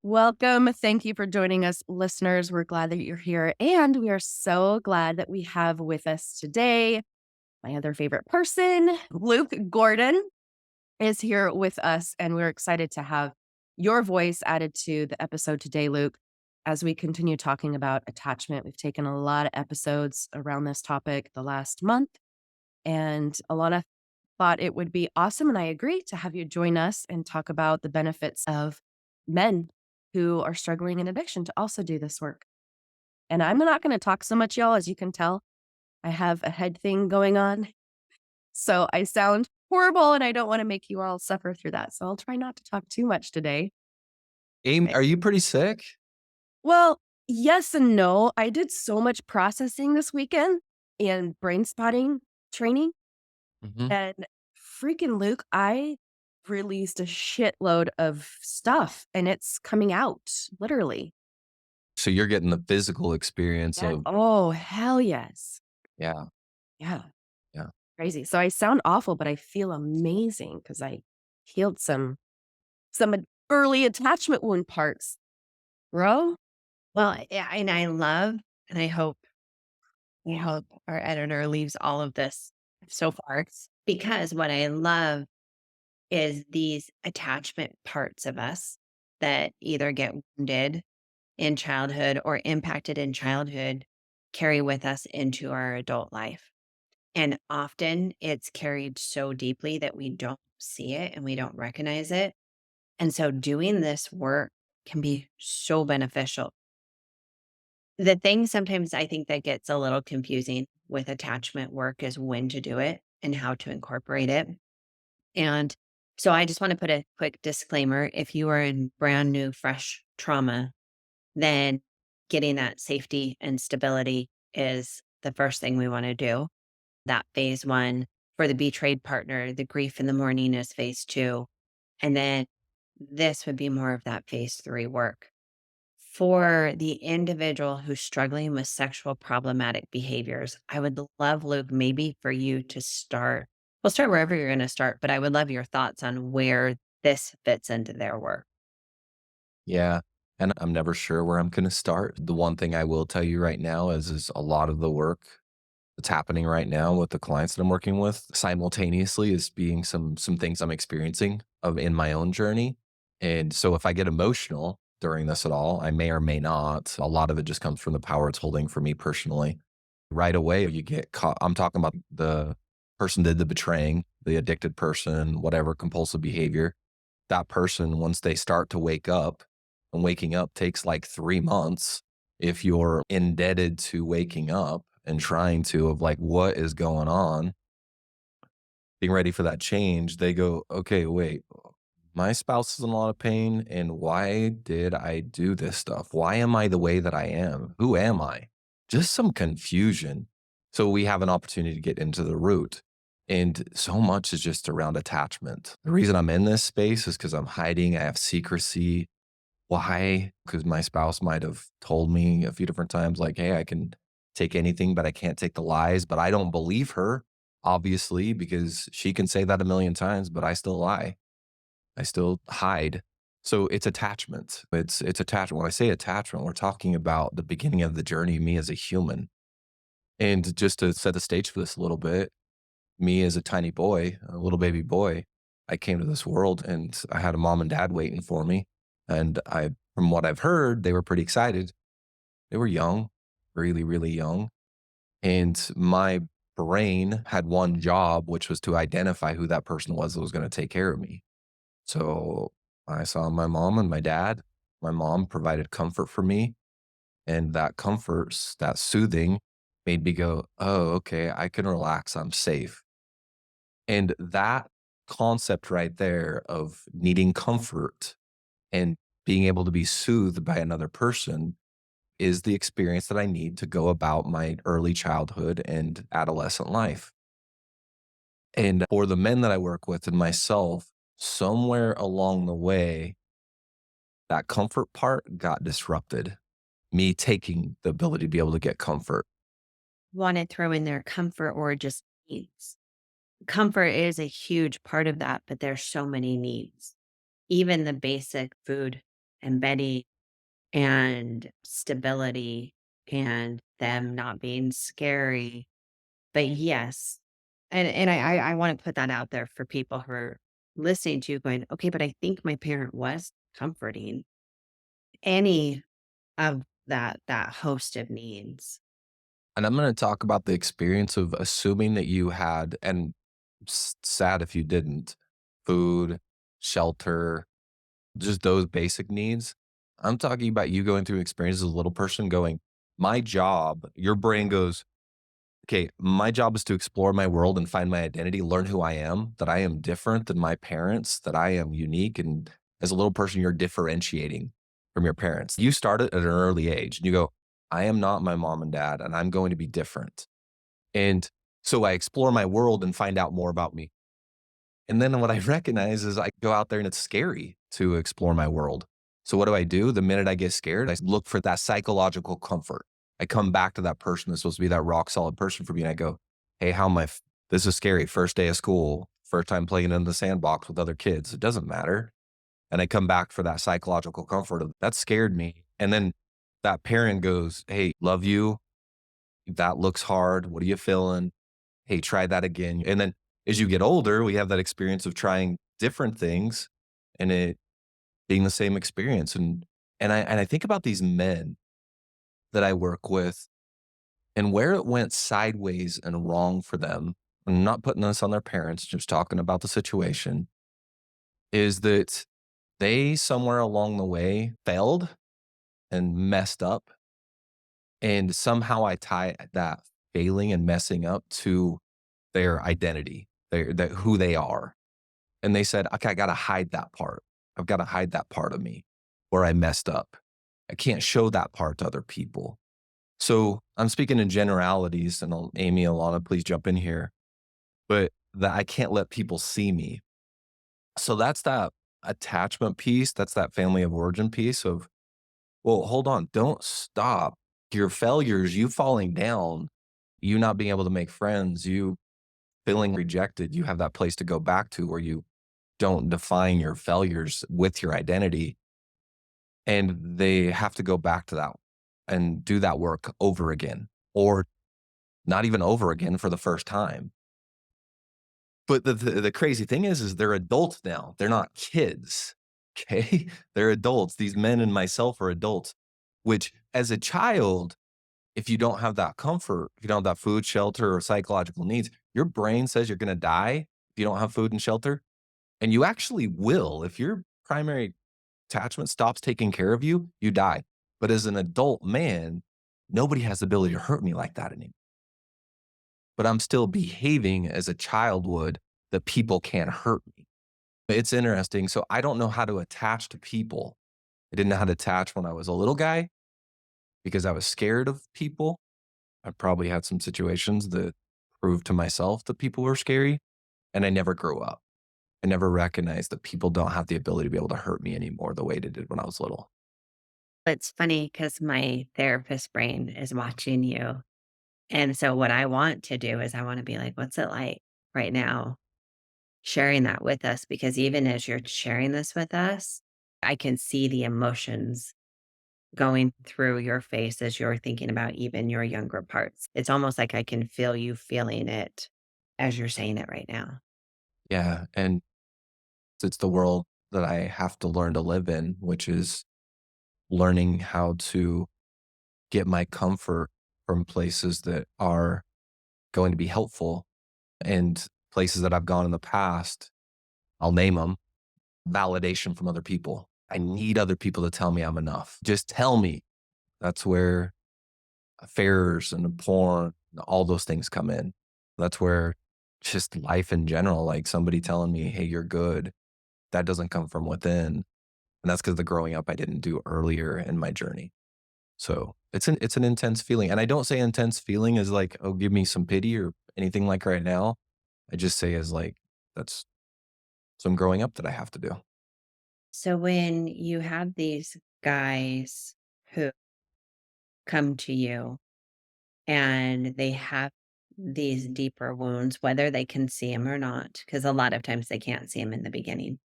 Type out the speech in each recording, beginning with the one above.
Welcome. Thank you for joining us, listeners. We're glad that you're here. And we are so glad that we have with us today my other favorite person, Luke Gordon, is here with us. And we're excited to have your voice added to the episode today, Luke, as we continue talking about attachment. We've taken a lot of episodes around this topic the last month, and Alana thought it would be awesome, and I agree, to have you join us and talk about the benefits of men who are struggling in addiction to also do this work. And I'm not going to talk so much, y'all. As you can tell, I have a head thing going on. So I sound horrible, and I don't want to make you all suffer through that. So I'll try not to talk too much today. Amy, are you pretty sick? Well, yes and no. I did so much processing this weekend and brain spotting training. Mhm. And freaking Luke, I released a shitload of stuff and it's coming out literally. So you're getting the physical experience Yeah. of Oh, hell yes. yeah, Yeah. yeah. Crazy. So I sound awful, but I feel amazing because I healed some early attachment wound parts, bro. Well, yeah, and I love, and I hope our editor leaves all of this so far because what I love is these attachment parts of us that either get wounded in childhood or impacted in childhood carry with us into our adult life. And often it's carried so deeply that we don't see it and we don't recognize it. And so doing this work can be so beneficial. The thing sometimes I think that gets a little confusing with attachment work is when to do it and how to incorporate it. And so I just want to put a quick disclaimer. If you are in brand new, fresh trauma, then getting that safety and stability is the first thing we want to do. That phase one for the betrayed partner, the grief in the morning is phase two. And then this would be more of that phase three work. For the individual who's struggling with sexual problematic behaviors, I would love, Luke, maybe for you to start. We'll start wherever you're going to start, but I would love your thoughts on where this fits into their work. Yeah, and I'm never sure where I'm gonna start. The one thing I will tell you right now is a lot of the work that's happening right now with the clients that I'm working with simultaneously is being some things I'm experiencing of in my own journey. And so if I get emotional during this at all, I may or may not. A lot of it just comes from the power it's holding for me personally. Right away, you get caught. I'm talking about the person did the betraying, the addicted person, whatever compulsive behavior. That person, once they start to wake up, and waking up takes like 3 months if you're indebted to waking up and trying to, of like, what is going on, being ready for that change, they go, okay, wait, my spouse is in a lot of pain. And why did I do this stuff? Why am I the way that I am? Who am I? Just some confusion. So we have an opportunity to get into the root. And so much is just around attachment. The reason I'm in this space is because I'm hiding, I have secrecy. Why? Because my spouse might have told me a few different times, like, hey, I can take anything, but I can't take the lies. But I don't believe her, obviously, because she can say that a million times, but I still lie. I still hide. So it's attachment. It's attachment. When I say attachment, we're talking about the beginning of the journey of me as a human. And just to set the stage for this a little bit, me as a tiny boy, a little baby boy, I came to this world and I had a mom and dad waiting for me. And from what I've heard, they were pretty excited. They were young, really, really young. And my brain had one job, which was to identify who that person was that was going to take care of me. So I saw my mom and my dad. My mom provided comfort for me. And that comfort, that soothing, made me go, oh, okay, I can relax. I'm safe. And that concept right there of needing comfort and being able to be soothed by another person is the experience that I need to go about my early childhood and adolescent life. And for the men that I work with and myself, somewhere along the way, that comfort part got disrupted. Me taking the ability to be able to get comfort. Want to throw in their comfort or just needs. Comfort is a huge part of that, but there's so many needs. Even the basic food embedding and stability and them not being scary. But yes, and I want to put that out there for people who are listening to you going, okay, but I think my parent was comforting any of that host of needs. And I'm gonna talk about the experience of assuming that you had and sad if you didn't, food, shelter, just those basic needs. I'm talking about you going through experience as a little person going, "My job," your brain goes, "Okay, my job is to explore my world and find my identity, learn who I am, that I am different than my parents, that I am unique." And as a little person, you're differentiating from your parents. You start it at an early age and you go, "I am not my mom and dad, and I'm going to be different." And so I explore my world and find out more about me. And then what I recognize is I go out there and it's scary to explore my world. So what do? The minute I get scared, I look for that psychological comfort. I come back to that person that's supposed to be that rock solid person for me. And I go, hey, how am I? This is scary. First day of school, first time playing in the sandbox with other kids. It doesn't matter. And I come back for that psychological comfort of that scared me. And then that parent goes, hey, love you. That looks hard. What are you feeling? Hey, try that again. And then as you get older, we have that experience of trying different things and it being the same experience. And I think about these men that I work with and where it went sideways and wrong for them. I'm not putting this on their parents, just talking about the situation, is that they somewhere along the way failed and messed up. And somehow I tie that failing and messing up to their identity, their who they are. And they said, "Okay, I gotta hide that part. I've gotta hide that part of me where I messed up. I can't show that part to other people." So I'm speaking in generalities, and Amy, Alana, please jump in here, but that I can't let people see me. So that's that attachment piece. That's that family of origin piece of, well, hold on, don't stop. Your failures, you falling down, you not being able to make friends, you feeling rejected, you have that place to go back to where you don't define your failures with your identity. And they have to go back to that and do that work over again, or not even over again for the first time. But the crazy thing is they're adults now. They're not kids. Okay. They're adults. These men and myself are adults, which as a child, if you don't have that comfort, if you don't have that food, shelter, or psychological needs, your brain says you're going to die if you don't have food and shelter. And you actually will. If your primary attachment stops taking care of you, you die. But as an adult man, nobody has the ability to hurt me like that anymore. But I'm still behaving as a child would that people can't hurt me. It's interesting. So I don't know how to attach to people. I didn't know how to attach when I was a little guy because I was scared of people. I probably had some situations that proved to myself that people were scary, and I never grew up. I never recognized that people don't have the ability to be able to hurt me anymore the way they did when I was little. It's funny because my therapist brain is watching you. And so what I want to do is I want to be like, what's it like right now sharing that with us? Because even as you're sharing this with us, I can see the emotions going through your face as you're thinking about even your younger parts. It's almost like I can feel you feeling it as you're saying it right now. Yeah. And it's the world that I have to learn to live in, which is learning how to get my comfort from places that are going to be helpful and places that I've gone in the past. I'll name them validation from other people. I need other people to tell me I'm enough. Just tell me. That's where affairs and porn, all those things come in. That's where just life in general, like somebody telling me, hey, you're good. That doesn't come from within. And that's because the growing up I didn't do earlier in my journey. So it's an intense feeling. And I don't say intense feeling as like, oh, give me some pity or anything like right now. I just say as like, that's some growing up that I have to do. So when you have these guys who come to you and they have these deeper wounds, whether they can see them or not, because a lot of times they can't see them in the beginning.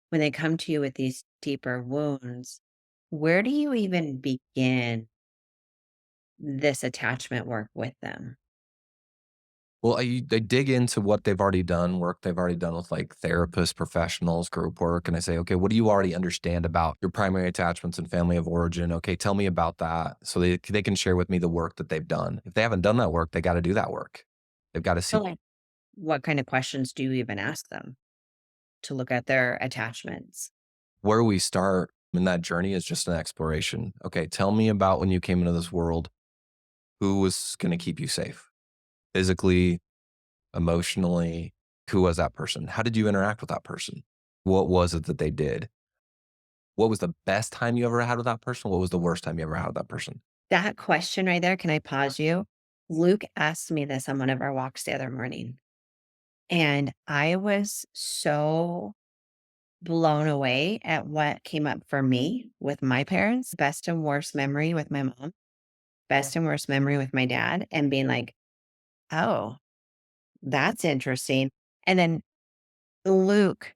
When they come to you with these deeper wounds, Where do you even begin this attachment work with them? Well, I dig into what they've already done, work they've already done with like therapists, professionals, group work. And I say, okay, what do you already understand about your primary attachments and family of origin? Okay, tell me about that. So they can share with me the work that they've done. If they haven't done that work, they got to do that work. They've got to So, see like, what kind of questions do you even ask them to look at their attachments? where we start in that journey is just an exploration. Okay, tell me about when you came into this world, who was going to keep you safe physically, emotionally. Who was that person? How did you interact with that person? What was it that they did? What was the best time you ever had with that person? What was the worst time you ever had with that person? That question right there, can I pause you? Luke asked me this on one of our walks the other morning, and I was so blown away at what came up for me with my parents. Best and worst memory with my mom, best and worst memory with my dad, and being like, oh, that's interesting. And then Luke,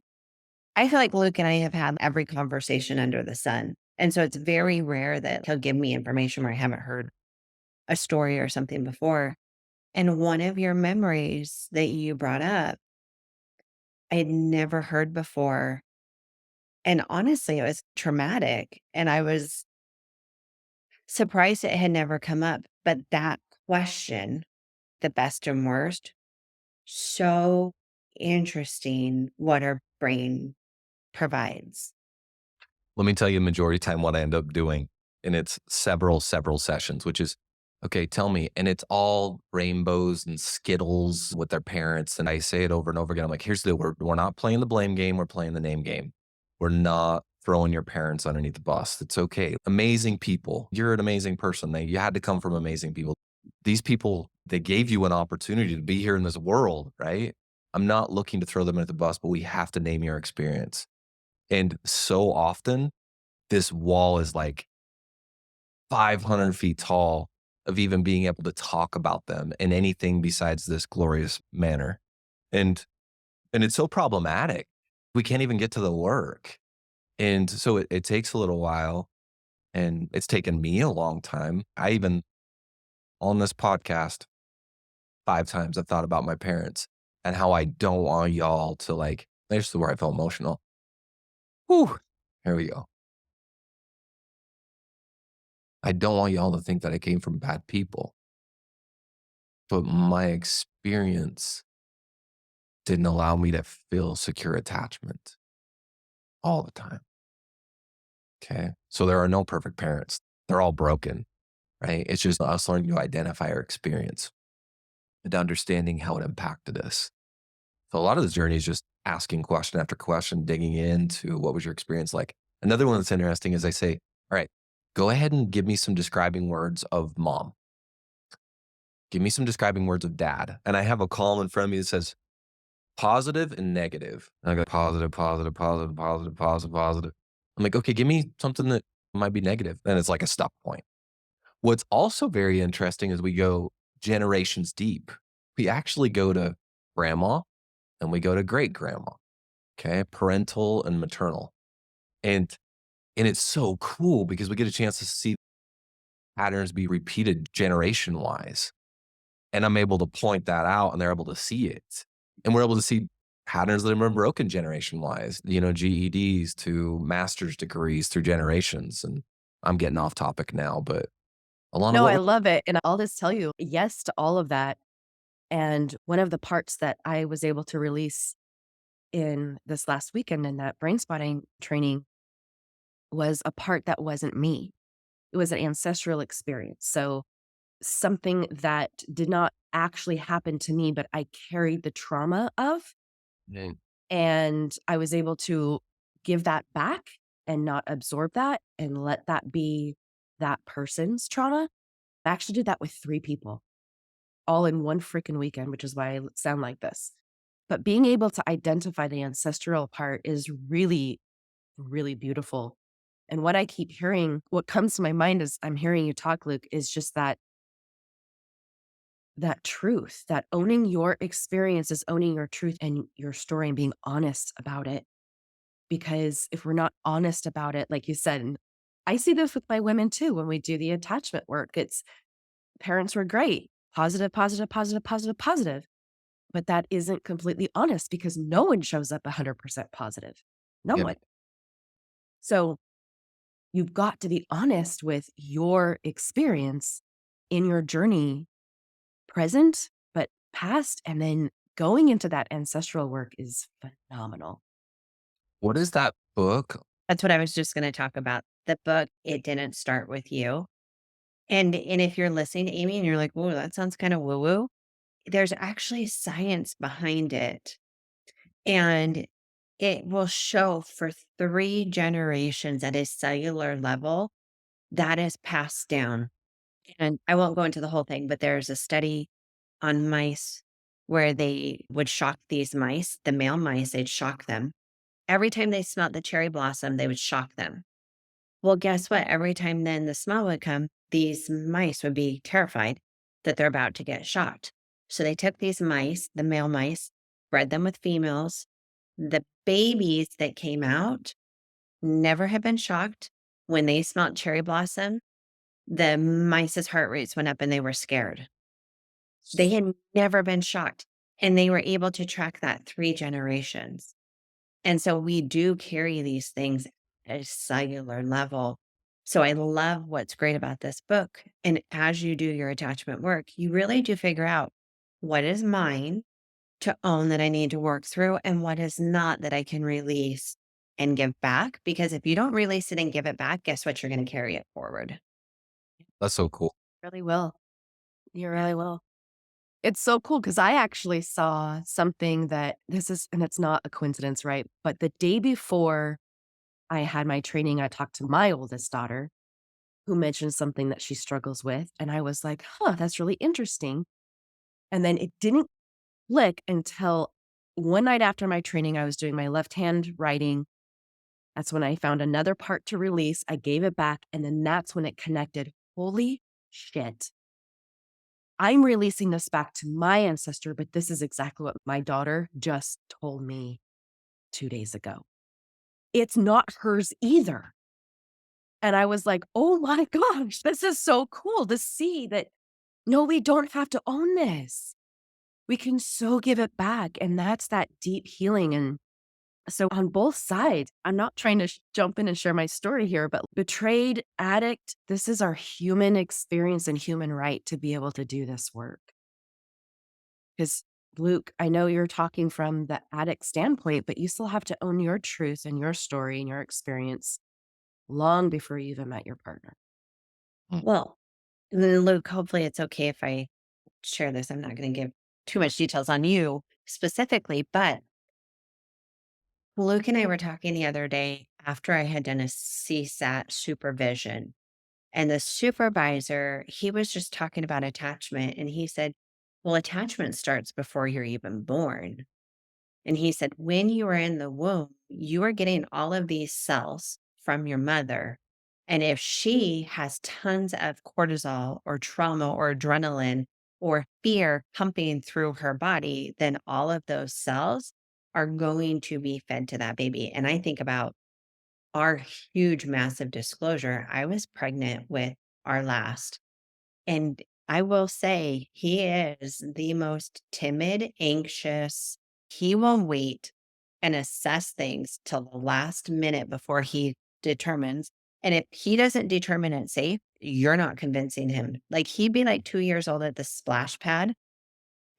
I feel like Luke and I have had every conversation under the sun. And so it's very rare that he'll give me information where I haven't heard a story or something before. And one of your memories that you brought up, I had never heard before. And honestly, it was traumatic. And I was surprised it had never come up. But that question, the best and worst, so interesting what our brain provides. Let me tell you, majority of the time, what I end up doing, and it's several sessions, which is, okay, tell me. And it's all rainbows and Skittles with their parents. And I say it over and over again. I'm like, here's the deal. We're not playing the blame game. We're playing the name game. We're not throwing your parents underneath the bus. It's okay. Amazing people. You're an amazing person. You had to come from amazing people. These people, they gave you an opportunity to be here in this world, right? I'm not looking to throw them under the bus, but we have to name your experience. And so often, this wall is like 500 feet tall of even being able to talk about them in anything besides this glorious manner. And it's so problematic. We can't even get to the work. And so it takes a little while, and it's taken me a long time. I even on this podcast 5 times I've thought about my parents and how I don't want y'all to like, there's where I felt emotional. Whew. Here we go. I don't want y'all to think that I came from bad people, but my experience didn't allow me to feel secure attachment all the time. Okay. So there are no perfect parents. They're all broken, right? It's just us learning to identify our experience and understanding how it impacted us. So a lot of this journey is just asking question after question, digging into what was your experience like. Another one that's interesting is I say, all right, go ahead and give me some describing words of mom. Give me some describing words of dad. And I have a column in front of me that says positive and negative. And I go positive, positive, positive, positive, positive, positive. I'm like, okay, give me something that might be negative. And it's like a stop point. What's also very interesting is we go generations deep. We actually go to grandma and we go to great grandma. Okay. Parental and maternal. And it's so cool because we get a chance to see patterns be repeated generation wise. And I'm able to point that out and they're able to see it. And we're able to see patterns that have been broken generation wise, GEDs to master's degrees through generations. And I'm getting off topic now, but a lot of No, what I we're love it. And I'll just tell you yes to all of that. And one of the parts that I was able to release in this last weekend in that brain spotting training was a part that wasn't me. It was an ancestral experience. So something that did not actually happen to me, but I carried the trauma of, Mm. and I was able to give that back and not absorb that and let that be that person's trauma. I actually did that with 3 people all in one freaking weekend, which is why I sound like this. But being able to identify the ancestral part is really, really beautiful. And what I keep hearing, what comes to my mind as I'm hearing you talk, Luke, is just that truth, that owning your experience is owning your truth and your story and being honest about it. Because if we're not honest about it, like you said, I see this with my women too when we do the attachment work. It's parents were great, positive, positive, positive, positive, positive. But that isn't completely honest because no one shows up 100% positive. No Yeah. one. So you've got to be honest with your experience in your journey, present, but past. And then going into that ancestral work is phenomenal. What is that book? That's what I was just gonna talk about. The book, It Didn't Start With You. And if you're listening, Amy, and you're like, "Whoa, that sounds kinda woo-woo," there's actually science behind it, and it will show for 3 generations at a cellular level that is passed down. And I won't go into the whole thing, but there's a study on mice where they would shock these mice, the male mice, they'd shock them. Every time they smelled the cherry blossom, they would shock them. Well, guess what? Every time then the smell would come, these mice would be terrified that they're about to get shocked. So they took these mice, the male mice, bred them with females. The babies that came out never had been shocked. When they smelled cherry blossom, the mice's heart rates went up and they were scared. They had never been shocked. And they were able to track that 3 generations. And so we do carry these things at a cellular level. So I love what's great about this book. And as you do your attachment work, you really do figure out what is mine to own that I need to work through and what is not that I can release and give back. Because if you don't release it and give it back, guess what? You're going to carry it forward. That's so cool. Really will. You really will. It's so cool because I actually saw something that this is, and it's not a coincidence, right? But the day before I had my training, I talked to my oldest daughter who mentioned something that she struggles with. And I was like, huh, that's really interesting. And then it didn't click until one night after my training, I was doing my left hand writing. That's when I found another part to release. I gave it back. And then that's when it connected. Holy shit. I'm releasing this back to my ancestor, but this is exactly what my daughter just told me 2 days ago. It's not hers either. And I was like, oh my gosh, this is so cool to see that no, we don't have to own this. We can so give it back. And that's that deep healing. And so on both sides, I'm not trying to jump in and share my story here, but betrayed, addict, this is our human experience and human right to be able to do this work. Because Luke, I know you're talking from the addict standpoint, but you still have to own your truth and your story and your experience long before you even met your partner. Mm. Well, then Luke, hopefully it's okay if I share this. I'm not going to give too much details on you specifically, but Luke and I were talking the other day after I had done a CSAT supervision. And the supervisor, he was just talking about attachment. And he said, well, attachment starts before you're even born. And he said, when you are in the womb, you are getting all of these cells from your mother. And if she has tons of cortisol or trauma or adrenaline or fear pumping through her body, then all of those cells are going to be fed to that baby. And I think about our huge, massive disclosure. I was pregnant with our last. And I will say he is the most timid, anxious. He will wait and assess things till the last minute before he determines. And if he doesn't determine it's safe, you're not convincing him. Like he'd be like 2 years old at the splash pad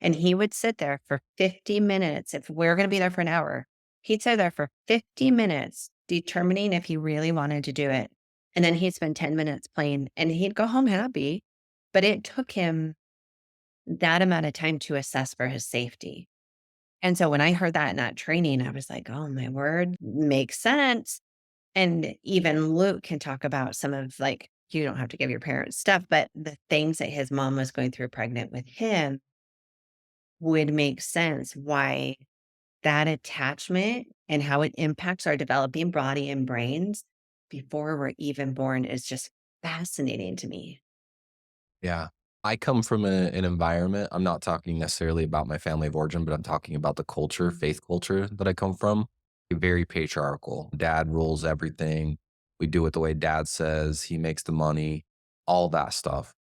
and he would sit there for 50 minutes. If we're going to be there for an hour, he'd sit there for 50 minutes determining if he really wanted to do it. And then he'd spend 10 minutes playing and he'd go home happy. But it took him that amount of time to assess for his safety. And so when I heard that in that training, I was like, oh my word, makes sense. And even Luke can talk about some of like, you don't have to give your parents stuff, but the things that his mom was going through pregnant with him would make sense why that attachment and how it impacts our developing body and brains before we're even born is just fascinating to me. Yeah. I come from an environment, I'm not talking necessarily about my family of origin, but I'm talking about the culture, faith culture that I come from, very patriarchal. Dad rules everything. We do it the way dad says, he makes the money, all that stuff.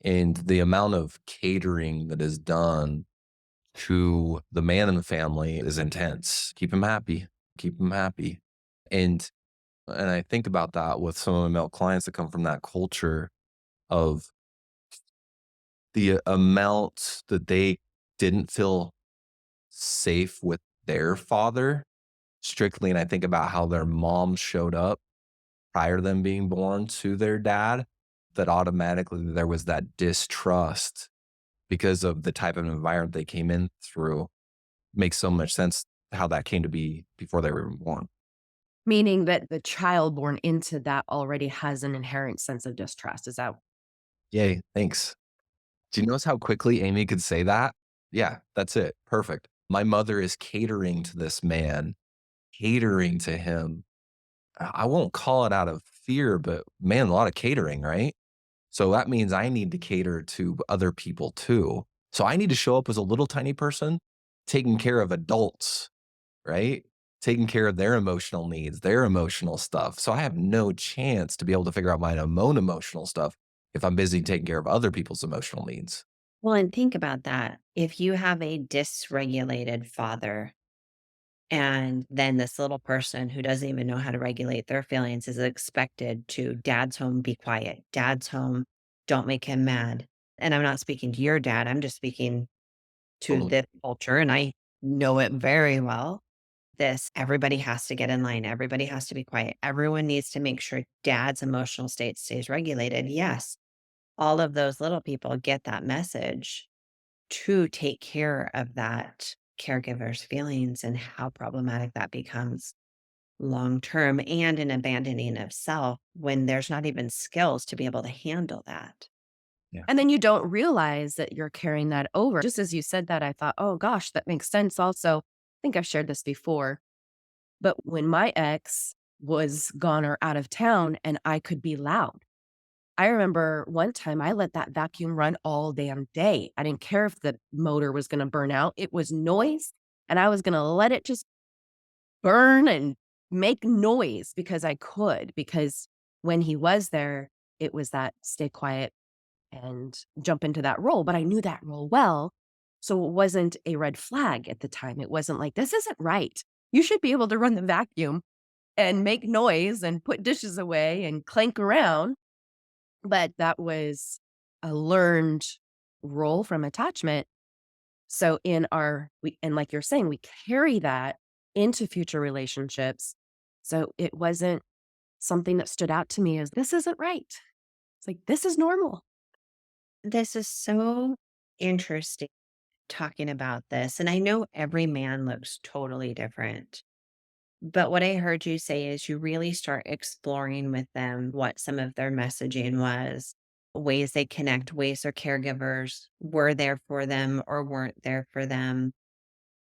And the amount of catering that is done to the man in the family is intense. Keep him happy. Keep him happy. And I think about that with some of my male clients that come from that culture of the amount that they didn't feel safe with their father strictly. And I think about how their mom showed up prior to them being born to their dad, that automatically there was that distrust because of the type of environment they came in through. Makes so much sense how that came to be before they were even born. Meaning that the child born into that already has an inherent sense of distrust. Is that Yay, thanks. Do you notice how quickly Amy could say that? Yeah, that's it. Perfect. My mother is catering to this man, catering to him. I won't call it out of fear, but man, a lot of catering, right? So that means I need to cater to other people too. So I need to show up as a little tiny person taking care of adults, right? Taking care of their emotional needs, their emotional stuff. So I have no chance to be able to figure out my own emotional stuff if I'm busy taking care of other people's emotional needs. Well, and think about that. If you have a dysregulated father, and then this little person who doesn't even know how to regulate their feelings is expected to, dad's home, be quiet. Dad's home, don't make him mad. And I'm not speaking to your dad. I'm just speaking to Totally. this culture. And I know it very well. This, everybody has to get in line. Everybody has to be quiet. Everyone needs to make sure dad's emotional state stays regulated. Yes, all of those little people get that message to take care of that caregiver's feelings and how problematic that becomes long term and an abandoning of self when there's not even skills to be able to handle that. Yeah. and then you don't realize that you're carrying that over. Just as you said that, I thought, "Oh gosh, that makes sense." Also, I think I've shared this before, but when my ex was gone or out of town and I could be loud, I remember one time I let that vacuum run all damn day. I didn't care if the motor was gonna burn out. It was noise, and I was gonna let it just burn and make noise because I could, because when he was there, it was that stay quiet and jump into that role, but I knew that role well, so it wasn't a red flag at the time. It wasn't like, "This isn't right. You should be able to run the vacuum and make noise and put dishes away and clank around." But that was a learned role from attachment. So in our we and like you're saying, we carry that into future relationships. So it wasn't something that stood out to me as, "This isn't right." It's like, "This is normal." This is so interesting talking about this. And I know every man looks totally different. But what I heard you say is you really start exploring with them what some of their messaging was, ways they connect, ways their caregivers were there for them or weren't there for them.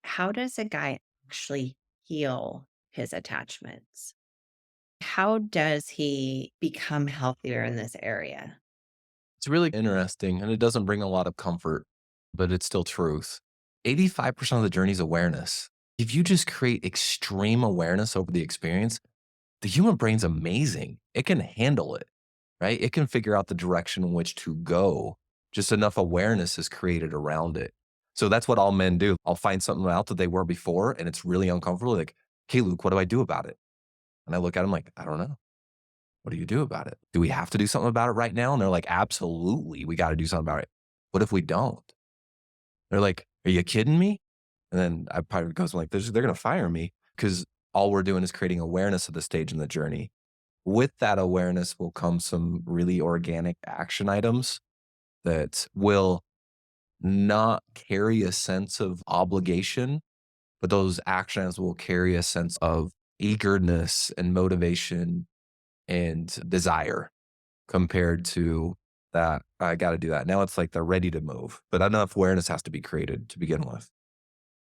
How does a guy actually heal his attachments? How does he become healthier in this area? It's really interesting and it doesn't bring a lot of comfort, but it's still truth. 85% of the journey is awareness. If you just create extreme awareness over the experience, the human brain's amazing. It can handle it, right? It can figure out the direction in which to go. Just enough awareness is created around it. So that's what all men do. I'll find something out that they were before and it's really uncomfortable. Like, okay, Luke, what do I do about it? And I look at them like, I don't know. What do you do about it? Do we have to do something about it right now? And they're like, absolutely, we got to do something about it. What if we don't? They're like, are you kidding me? And then I probably goes like, they're going to fire me because all we're doing is creating awareness at this stage in the journey. With that awareness will come some really organic action items that will not carry a sense of obligation, but those actions will carry a sense of eagerness and motivation and desire compared to that. I got to do that. Now it's like they're ready to move, but enough awareness has to be created to begin with.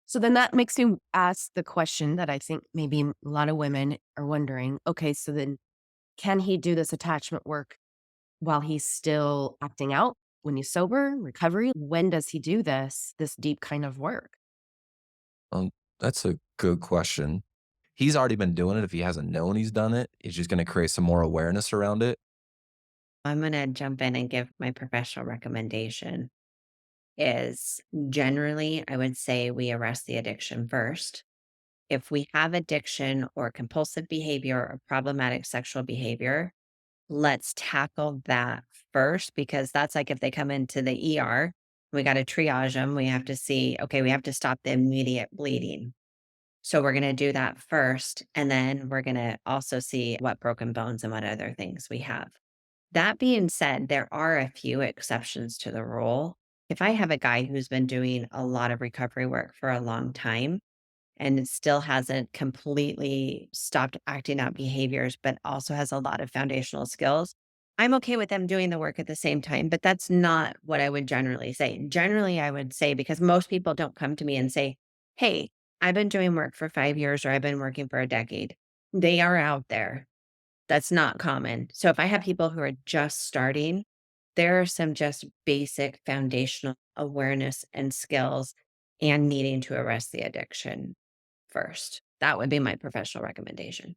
So then that makes me ask the question that I think maybe a lot of women are wondering, okay, so then can he do this attachment work while he's still acting out when he's sober, recovery? When does he do this deep kind of work? Um, that's a good question. he's already been doing it. If he hasn't known he's done it, it's just going to create some more awareness around it. I'm going to jump in and give my professional recommendation is generally, I would say we arrest the addiction first. If we have addiction or compulsive behavior or problematic sexual behavior, let's tackle that first because that's like if they come into the ER, we got to triage them. We have to see, okay, we have to stop the immediate bleeding. So we're going to do that first. And then we're going to also see what broken bones and what other things we have. That being said, there are a few exceptions to the rule. If I have a guy who's been doing a lot of recovery work for a long time, and it still hasn't completely stopped acting out behaviors, but also has a lot of foundational skills. I'm okay with them doing the work at the same time, but that's not what I would generally say. Generally, I would say, because most people don't come to me and say, hey, I've been doing work for 5 years or I've been working for a decade. They are out there. That's not common. So if I have people who are just starting, there are some just basic foundational awareness and skills and needing to arrest the addiction first. That would be my professional recommendation.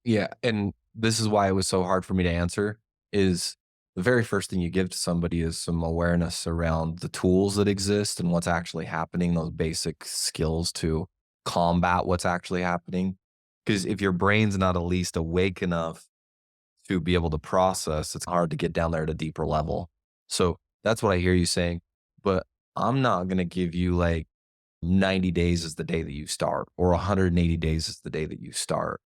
Yeah, and this is why it was so hard for me to answer is the very first thing you give to somebody is some awareness around the tools that exist and what's actually happening, those basic skills to combat what's actually happening. Because if your brain's not at least awake enough to be able to process, it's hard to get down there at a deeper level. So that's what I hear you saying. But I'm not going to give you like 90 days is the day that you start or 180 days is the day that you start.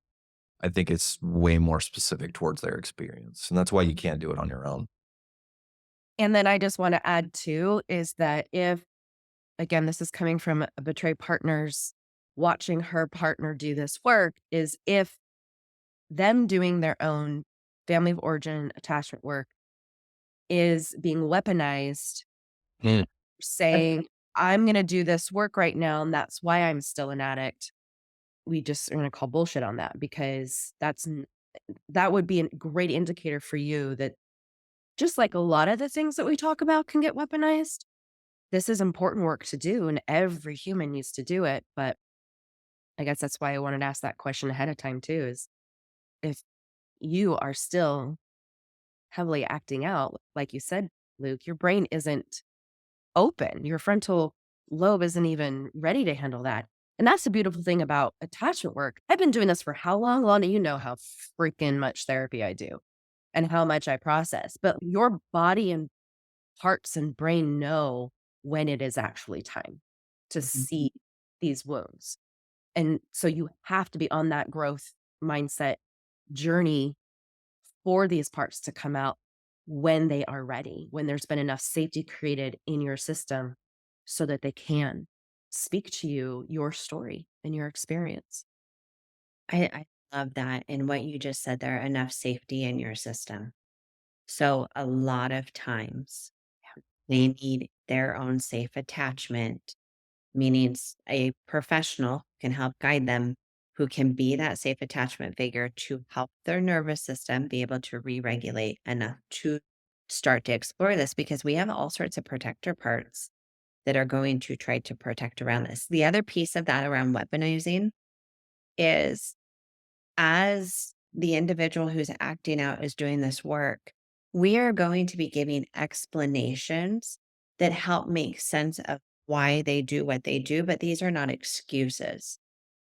I think it's way more specific towards their experience, and that's why you can't do it on your own. And then I just want to add too is that if, again, this is coming from a betrayed partner's watching her partner do this work, is if them doing their own family of origin attachment work is being weaponized, Mm. saying, I'm going to do this work right now, and that's why I'm still an addict. We just are going to call bullshit on that because that would be a great indicator for you that just like a lot of the things that we talk about can get weaponized, this is important work to do, and every human needs to do it. But I guess that's why I wanted to ask that question ahead of time too, is if you are still heavily acting out, like you said, Luke, your brain isn't open. Your frontal lobe isn't even ready to handle that. And that's the beautiful thing about attachment work. I've been doing this for how long? Lana, you know how freaking much therapy I do and how much I process. But your body and hearts and brain know when it is actually time to see these wounds. And so you have to be on that growth mindset journey for these parts to come out when they are ready, when there's been enough safety created in your system so that they can speak to you, your story and your experience. I love that. And what you just said there, enough safety in your system. So a lot of times they need their own safe attachment, meaning a professional can help guide them who can be that safe attachment figure to help their nervous system be able to re-regulate enough to start to explore this because we have all sorts of protector parts that are going to try to protect around this. The other piece of that around weaponizing is as the individual who's acting out is doing this work, we are going to be giving explanations that help make sense of why they do what they do, but these are not excuses.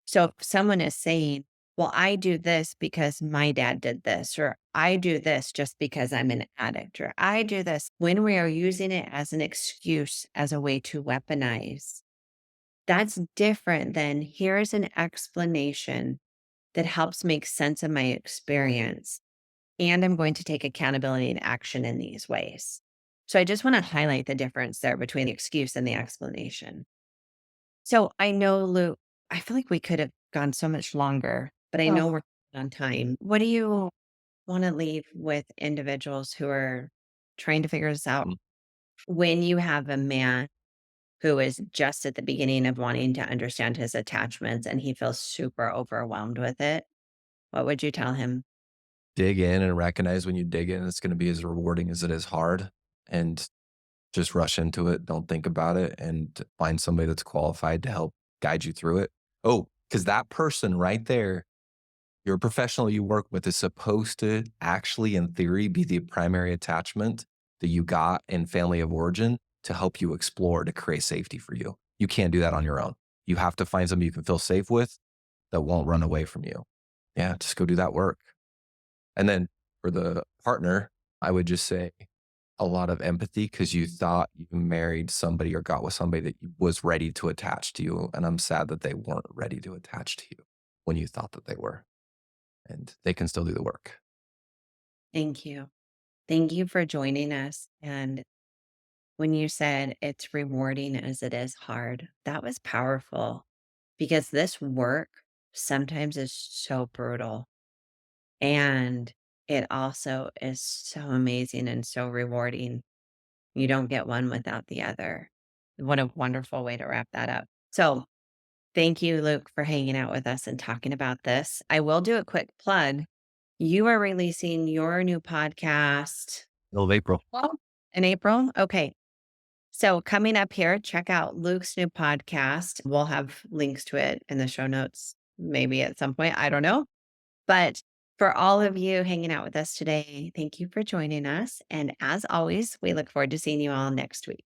So if someone is saying, well, I do this because my dad did this, or I do this just because I'm an addict, or I do this when we are using it as an excuse, as a way to weaponize, that's different than here's an explanation that helps make sense of my experience. And I'm going to take accountability and action in these ways. So I just want to highlight the difference there between the excuse and the explanation. So I know, Luke, I feel like we could have gone so much longer, but I know Oh, we're on time. What do you want to leave with individuals who are trying to figure this out? Mm. When you have a man who is just at the beginning of wanting to understand his attachments and he feels super overwhelmed with it, what would you tell him? Dig in and recognize when you dig in, it's going to be as rewarding as it is hard. And just rush into it. Don't think about it and find somebody that's qualified to help guide you through it. Oh, Because that person right there, your professional you work with, is supposed to actually, in theory, be the primary attachment that you got in family of origin to help you explore to create safety for you. You can't do that on your own. You have to find somebody you can feel safe with that won't run away from you. Yeah, just go do that work. And then for the partner, I would just say a lot of empathy because you thought you married somebody or got with somebody that was ready to attach to you. And I'm sad that they weren't ready to attach to you when you thought that they were. And they can still do the work. Thank you. Thank you for joining us. And when you said it's rewarding as it is hard, that was powerful because this work sometimes is so brutal. And it also is so amazing and so rewarding. You don't get one without the other. What a wonderful way to wrap that up. So, thank you, Luke, for hanging out with us and talking about this. I will do a quick plug. You are releasing your new podcast Middle of April. in April. Okay. So, coming up here, check out Luke's new podcast. We'll have links to it in the show notes, maybe at some point. I don't know. But for all of you hanging out with us today, thank you for joining us. And as always, we look forward to seeing you all next week.